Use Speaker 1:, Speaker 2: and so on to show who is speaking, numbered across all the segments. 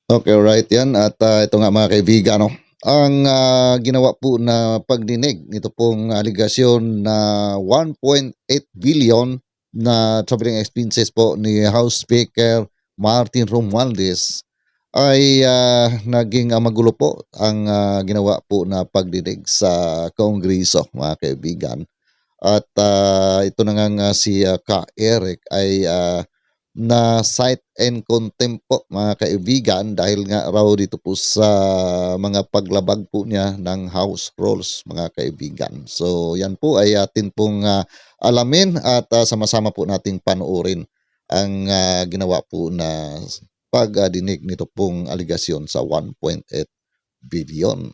Speaker 1: Okay, alright yan. At ito nga mga kaibigan, no? Ang ginawa po na pagdinig nito pong aligasyon na 1.8 billion na traveling expenses po ni House Speaker Martin Romualdez ay naging magulo po ang ginawa po na pagdinig sa Kongreso mga kaibigan. At ito na nga si Ka Eric ay na cite and contempt po mga kaibigan dahil nga raw dito po sa mga paglabag po niya ng House rules mga kaibigan. So yan po ay atin pong alamin at sama-sama po nating panoorin ang ginawa po na pagdinig nito pong aligasyon sa 1.8 billion.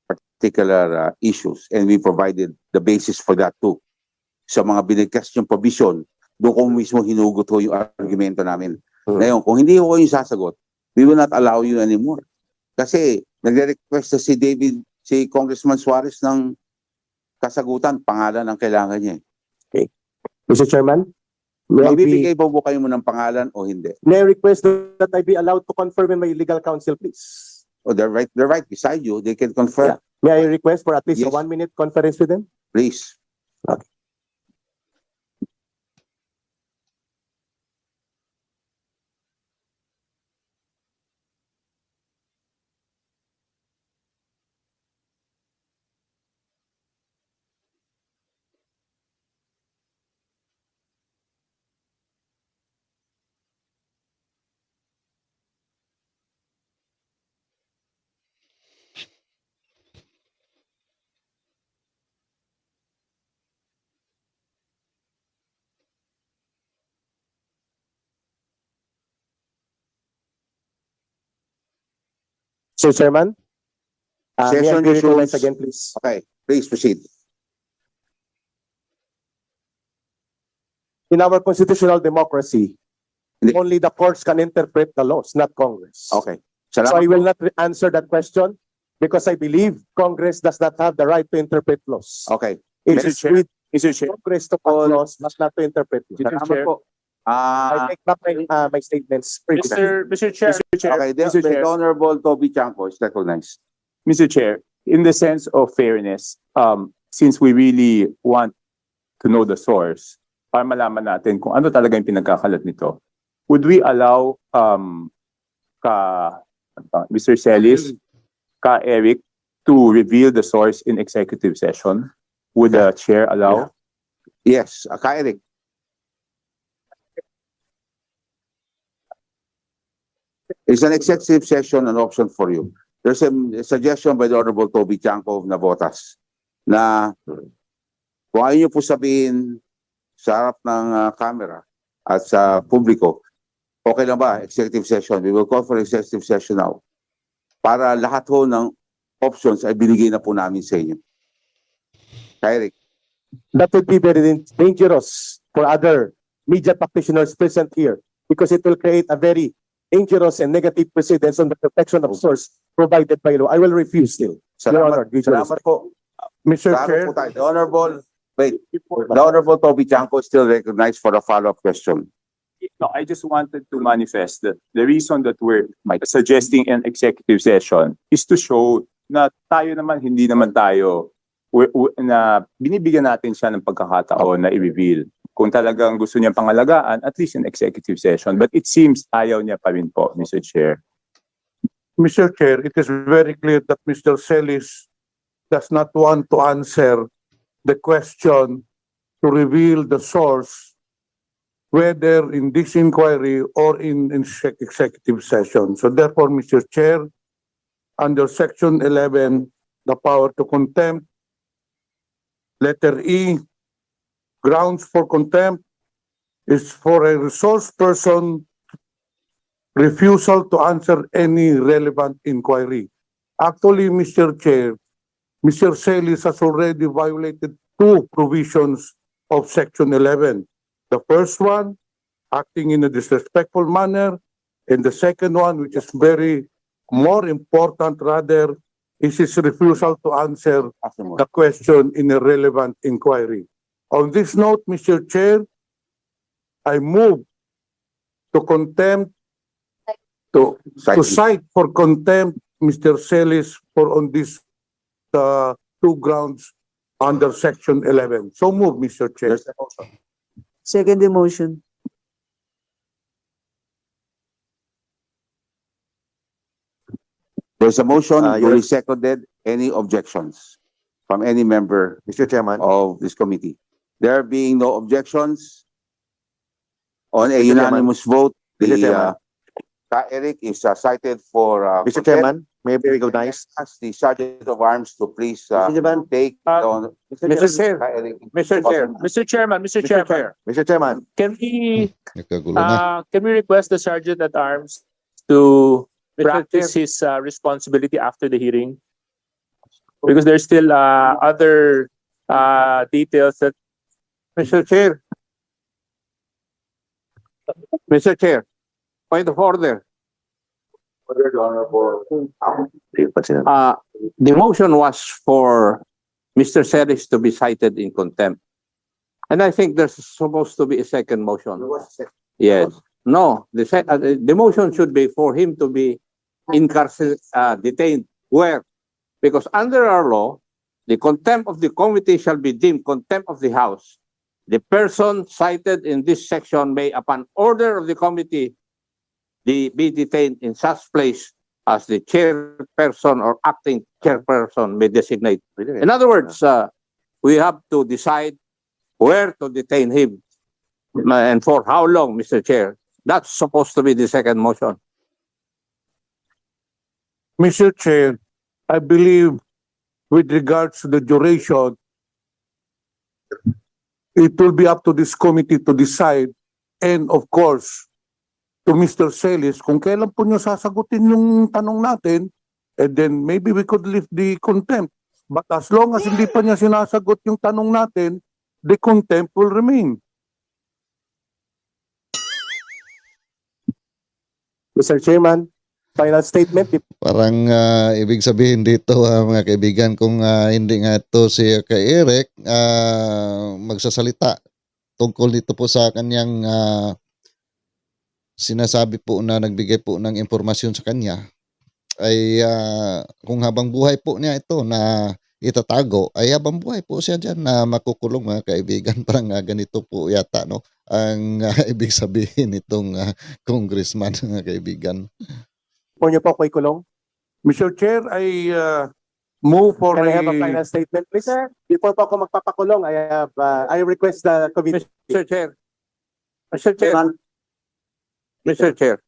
Speaker 2: Particular issues, and we provided the basis for that too. Sa mga binigkas yung provision, doon ko mismo hinugot ho yung argumento namin. Ngayon, kung hindi ko yung sasagot, we will not allow you anymore. Kasi nagre-request si Congressman Suarez ng kasagutan, pangalan ang kailangan niya.
Speaker 3: Okay. Mr. Chairman, may
Speaker 2: Magbibigay po kayo mo ng pangalan o hindi?
Speaker 3: I request that I be allowed to confirm in my legal counsel, please?
Speaker 2: Oh, they're right beside you. They can confirm.
Speaker 3: Yeah. May I request for at least
Speaker 2: Yes.
Speaker 3: a 1-minute conference with them?
Speaker 2: Please.
Speaker 3: Okay. Mr. Chairman, may I
Speaker 2: Session
Speaker 3: be recognized
Speaker 2: resumes.
Speaker 3: again, please?
Speaker 2: Okay, please proceed.
Speaker 3: In our constitutional democracy,
Speaker 2: Hindi.
Speaker 3: only the courts can interpret the laws, not Congress.
Speaker 2: Okay.
Speaker 3: So
Speaker 2: Salamat
Speaker 3: I will
Speaker 2: po.
Speaker 3: not answer that question because I believe Congress does not have the right to interpret laws.
Speaker 2: Okay.
Speaker 3: It
Speaker 2: Mr.
Speaker 3: is
Speaker 2: Chair.
Speaker 3: with
Speaker 2: Mr. Chair.
Speaker 3: Congress to pass laws, not to interpret laws.
Speaker 2: Salamat po.
Speaker 3: I make back my statements.
Speaker 4: Mr. Chair,
Speaker 2: Okay,
Speaker 4: Mr.
Speaker 2: the
Speaker 4: Chair,
Speaker 2: Honorable Toby Chanco is recognized.
Speaker 4: Mr. Chair, in the sense of fairness, since we really want to know the source, para malaman natin kung ano talaga yung pinagkakalat nito, would we allow Mr. Celis, Ka Eric, to reveal the source in executive session? Would the chair allow?
Speaker 2: Yes, Eric. It's an executive session, an option for you. There's a suggestion by the Honorable Toby Chanco of Navotas na kung ayaw niyo po sabihin sa harap ng camera at sa publiko, okay lang ba, executive session? We will call for executive session now. Para lahat ho ng options ay binigay na po namin sa inyo. Eric.
Speaker 3: That would be very dangerous for other media practitioners present here because it will create a very dangerous and negative precedence on the protection of source provided by law. I will refuse still. Your Honor, due to
Speaker 2: Salamat po.
Speaker 3: Mr.
Speaker 2: Salamat
Speaker 3: Chair,
Speaker 2: po tayo. The Honorable Toby Chanco is still recognized for a follow-up question.
Speaker 4: No, I just wanted to manifest that the reason that we're suggesting an executive session is to show na tayo naman, hindi naman tayo, na binibigyan natin siya ng pagkakataon na i-reveal. Kung talagang gusto niyang pangalagaan, at least an executive session. But it seems ayaw niya pa rin po, Mr. Chair.
Speaker 5: Mr. Chair, it is very clear that Mr. Celis does not want to answer the question to reveal the source, whether in this inquiry or in executive session. So therefore, Mr. Chair, under Section 11, the power to contempt, letter E, grounds for contempt is for a resource person refusal to answer any relevant inquiry. Actually, Mr. Chair, Mr. Celis has already violated two provisions of Section 11. The first one, acting in a disrespectful manner, and the second one, which is very more important rather, is his refusal to answer the question in a relevant inquiry. On this note, Mr. Chair, I move to contempt to
Speaker 2: Cite.
Speaker 5: cite for contempt Mr. Celis for on these two grounds under section 11. So move, Mr. Chair.
Speaker 2: There's a motion.
Speaker 6: Second the motion.
Speaker 2: There's a motion,
Speaker 3: Your-
Speaker 2: duly seconded. Any objections from any member
Speaker 3: Mr. Chairman.
Speaker 2: of this committee? There being no objections, on a
Speaker 3: Mr.
Speaker 2: unanimous vote,
Speaker 3: Mr.
Speaker 2: the
Speaker 3: Chairman.
Speaker 2: Eric is cited for
Speaker 3: Mr.
Speaker 2: contempt.
Speaker 3: Chairman, may I be recognized?
Speaker 2: Ask the Sergeant of Arms to please
Speaker 3: Mr. Chairman.
Speaker 2: take on.
Speaker 3: Mr. Chair.
Speaker 2: Eric.
Speaker 3: Mr. Chair.
Speaker 7: Mr. Chairman, Mr. Chairman,
Speaker 3: Mr. Chairman.
Speaker 7: can we
Speaker 1: Nagkagulo na.
Speaker 7: can we request the Sergeant at Arms to
Speaker 3: Mr.
Speaker 7: practice his responsibility after the hearing? Because there's still other details that
Speaker 3: Mr. Chair. Mr. Chair, point of order. The motion was for Mr. Celis to be cited in contempt. And I think there's supposed to be a second motion. Yes. No, the motion should be for him to be detained. Where? Because under our law, the contempt of the committee shall be deemed contempt of the House. The person cited in this section may, upon order of the committee, be detained in such place as the chairperson or acting chairperson may designate. In other words, we have to decide where to detain him and for how long, Mr. Chair. That's supposed to be the second motion.
Speaker 5: Mr. Chair, I believe with regards to the duration, it will be up to this committee to decide, and of course, to Mr. Celis, kung kailan po niyo sasagutin yung tanong natin, and then maybe we could lift the contempt. But as long as hindi pa niya sinasagot yung tanong natin, the contempt will remain.
Speaker 3: Mr. Chairman, final statement.
Speaker 1: Parang ibig sabihin dito mga kaibigan, kung hindi nga ito si kay Eric magsasalita tungkol dito po sa kanyang sinasabi po na nagbigay po ng impormasyon sa kanya, ay kung habang buhay po niya ito na itatago, ay habang buhay po siya dyan na makukulong mga kaibigan. Parang ganito po yata no ang ibig sabihin itong congressman mga kaibigan.
Speaker 3: Po niyo po kay Kulong.
Speaker 5: Mr. Chair, I move for
Speaker 3: Can I have a final statement, please? Before po ako magpapakulong, I request the committee.
Speaker 5: Mr. Chair. Mr. Chair. Mr. Chair.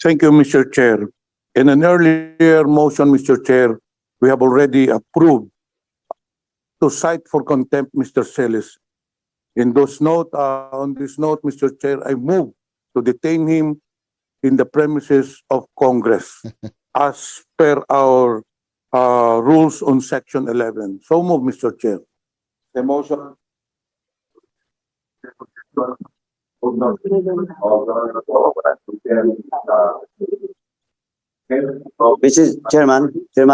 Speaker 5: Thank you, Mr. Chair. In an earlier motion, Mr. Chair, we have already approved to cite for contempt Mr. Celis. On this note, Mr. Chair, I move to detain him in the premises of Congress as per our rules on Section 11. So move, Mr. Chair.
Speaker 2: The motion.
Speaker 6: Mr. Chairman, sir.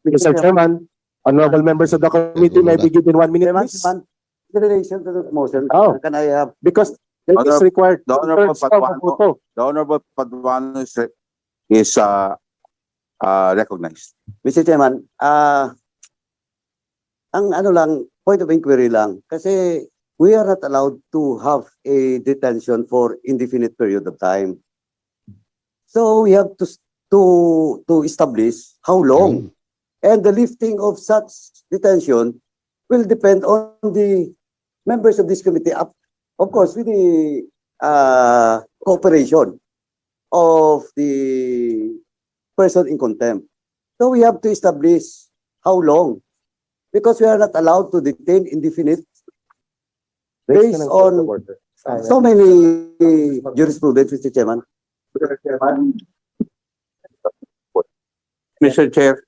Speaker 3: Mr. Chairman, honorable members of the committee may be given 1 minute, please.
Speaker 6: In relation to the motion,
Speaker 3: Oh.
Speaker 6: can I have
Speaker 3: Because it is required.
Speaker 2: The Honorable
Speaker 3: two-thirds of the vote.
Speaker 2: The Honorable Paduano is recognized.
Speaker 6: Mr. Chairman, ang ano lang, point of inquiry lang, kasi we are not allowed to have a detention for indefinite period of time. So we have to establish how long. And the lifting of such detention will depend on the members of this committee, of course, with the cooperation of the person in contempt. So we have to establish how long, because we are not allowed to detain indefinite based on so many jurisprudence, Mr. Chairman.
Speaker 3: Mr. Chair.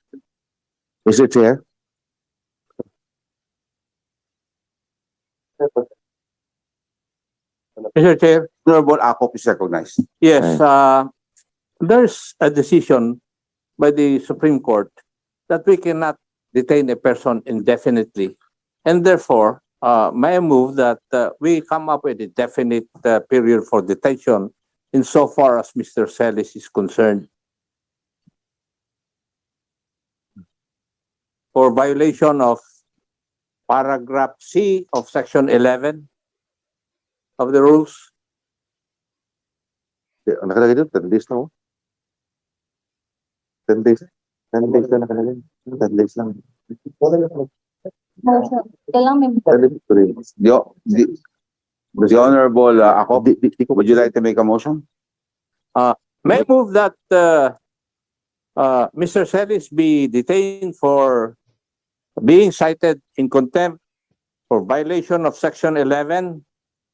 Speaker 2: Mr. Chair.
Speaker 3: Mr. Chair.
Speaker 2: Honorable Akop is recognized.
Speaker 3: Yes, there's a decision by the Supreme Court that we cannot detain a person indefinitely. And therefore,
Speaker 8: may I move that we come up with a definite period for detention insofar as Mr. Celis is concerned. For violation of paragraph C of section 11 of the rules.
Speaker 2: Nakalagay doon, 10 days na oh. 10 days. 10 days na nakalagay. 10 days lang.
Speaker 9: Motion. Kailangan may
Speaker 2: 10 days. The Honorable ako, would you like to make a motion?
Speaker 8: May I move that Mr. Celis be detained for being cited in contempt for violation of section 11,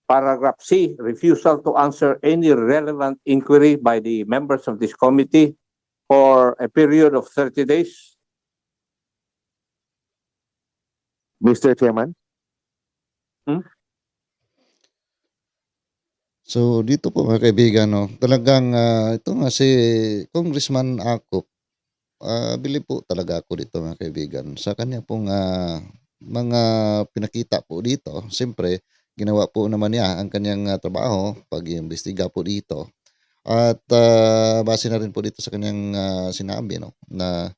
Speaker 8: paragraph C, refusal to answer any relevant inquiry by the members of this committee for a period of 30 days.
Speaker 2: Mr. Chairman?
Speaker 1: So dito po mga kaibigan, no, talagang ito nga si Congressman Akop, bilib po talaga ako dito mga kaibigan. Sa kanya pong mga pinakita po dito, siyempre ginawa po naman niya ang kanyang trabaho pag-iimbestiga po dito. At base na rin po dito sa kanyang sinabi, no, na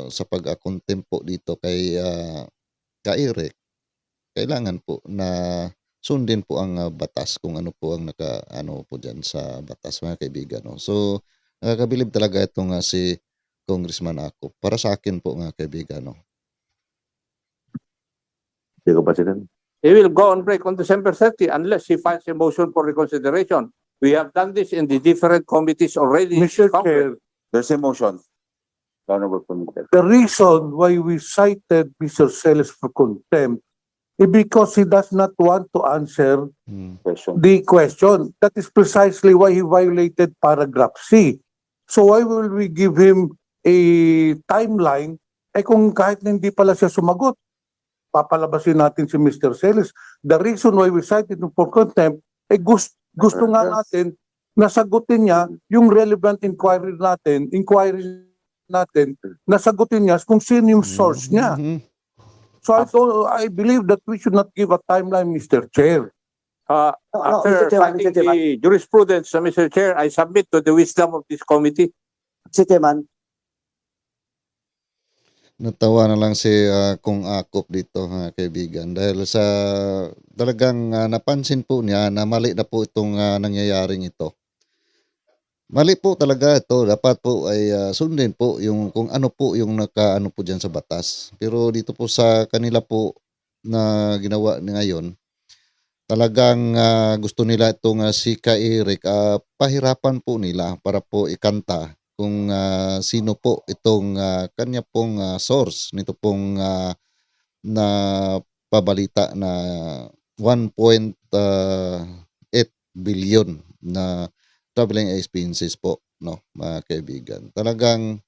Speaker 1: sa pag-contempt po dito kay Eric, kailangan po na sundin po ang batas kung ano po ang naka-ano po diyan sa batas mga kaibigan, no. So nakakabilib talaga itong si Congressman Akop para sa akin po mga kaibigan, no.
Speaker 2: Hindi ko pa sila.
Speaker 8: He will go on break on December 30 unless he files a motion for reconsideration. We have done this in the different committees already.
Speaker 5: Mr.
Speaker 8: Congress.
Speaker 5: Chair,
Speaker 2: There's a motion. Honorable Committee.
Speaker 5: the reason why we cited Mr. Celis for contempt is because he does not want to answer
Speaker 2: Question.
Speaker 5: the question. That is precisely why he violated paragraph C. So why will we give him a timeline? Eh kung kahit na hindi pala siya sumagot, papalabasin natin si Mr. Celis. The reason why we cited him for contempt, eh gusto nga natin na sagutin niya yung relevant inquiry natin, na sagutin niya kung sino yung source niya. So I believe that we should not give a timeline, Mr. Chair.
Speaker 8: After
Speaker 6: Mr. Chairman,
Speaker 8: finding
Speaker 6: Mr. Chairman.
Speaker 8: the jurisprudence, Mr. Chair, I submit to the wisdom of this committee.
Speaker 6: Mr. Chairman,
Speaker 1: Natawa na lang si Kong Akop dito mga kaibigan dahil sa talagang napansin po niya na mali na po itong nangyayaring ito. Mali po talaga ito. Dapat po ay sundin po yung kung ano po yung nakaano po diyan sa batas. Pero dito po sa kanila po na ginawa ngayon, talagang gusto nila itong si Eric pahirapan po nila para po ikanta kung sino po itong kanya pong source nito pong na pabalita na 1.8 billion na traveling expenses po, no, mga kaibigan. Talagang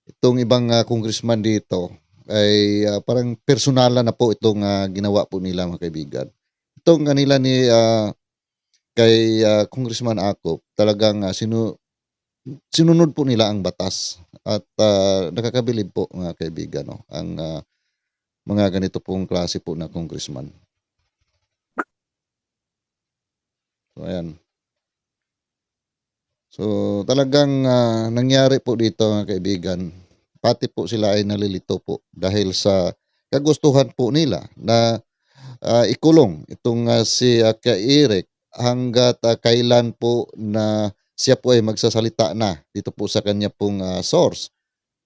Speaker 1: itong ibang congressman dito ay parang personalan na po itong ginawa po nila mga kaibigan. Itong kanila ni kay Congressman Akop, talagang sinunod po nila ang batas at nakakabilib po mga kaibigan, no, ang mga ganito pong klase po na congressman. So ayan. So talagang nangyari po dito mga kaibigan, pati po sila ay nalilito po dahil sa kagustuhan po nila na ikulong itong si Eric hanggat kailan po na siya po ay magsasalita na dito po sa kanya pong source.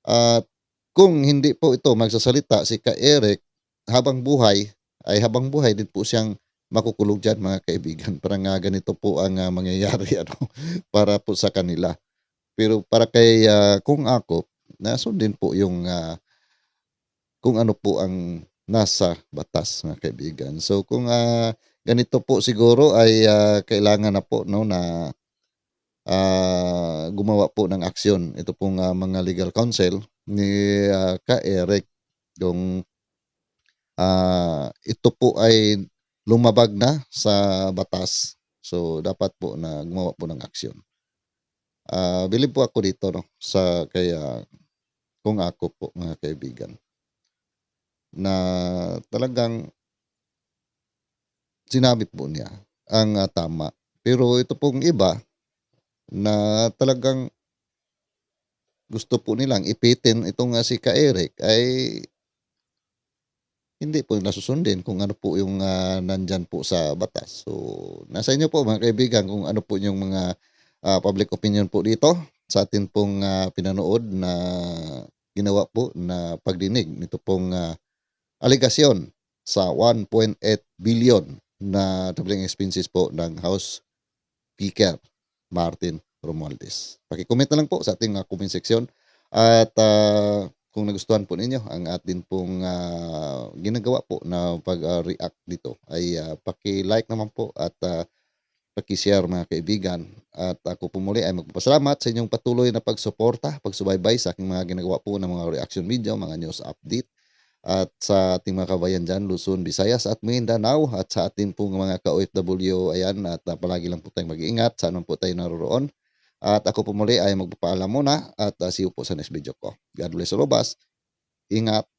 Speaker 1: At kung hindi po ito magsasalita si Eric habang buhay din po siyang makukulong dyan mga kaibigan. Parang ganito po ang mangyayari para po sa kanila. Pero para kay kung ako, nasundin po yung kung ano po ang nasa batas mga kaibigan. So kung ganito po siguro ay kailangan na po, no, na gumawa po ng aksyon ito pong mga legal counsel ni Eric kung ito po ay lumabag na sa batas. So dapat po na gumawa po ng aksyon. Bilib po ako dito, no, sa kay kung ako po mga kaibigan. na talagang sinabi po niya ang tama. Pero ito pong iba na talagang gusto po nilang ipitin itong si Ka-Eric ay hindi po nasusundin kung ano po yung nandyan po sa batas. So, nasa inyo po mga kaibigan kung ano po yung mga public opinion po dito sa atin pong pinanood na ginawa po na pagdinig nito pong aligasyon sa 1.8 billion na traveling expenses po ng House Speaker Martin Romualdez. Paki-comment na lang po sa ating comment section at kung nagustuhan po ninyo ang atin pong ginagawa po na pag-react dito ay paki-like naman po at paki-share mga kaibigan. At ako po muli ay magpapasalamat sa inyong patuloy na pagsuporta, pagsubaybay sa aking mga ginagawa po ng mga reaction video, mga news update. At sa ating mga kabayan dyan, Luzon, Visayas at Mindanao at sa ating pong mga ka-OFW, ayan, at palagi lang po tayong mag-iingat saan man po tayo naroroon. At ako po muli ay magpapaalam muna at see you po sa next video ko. God bless all of us. Ingat.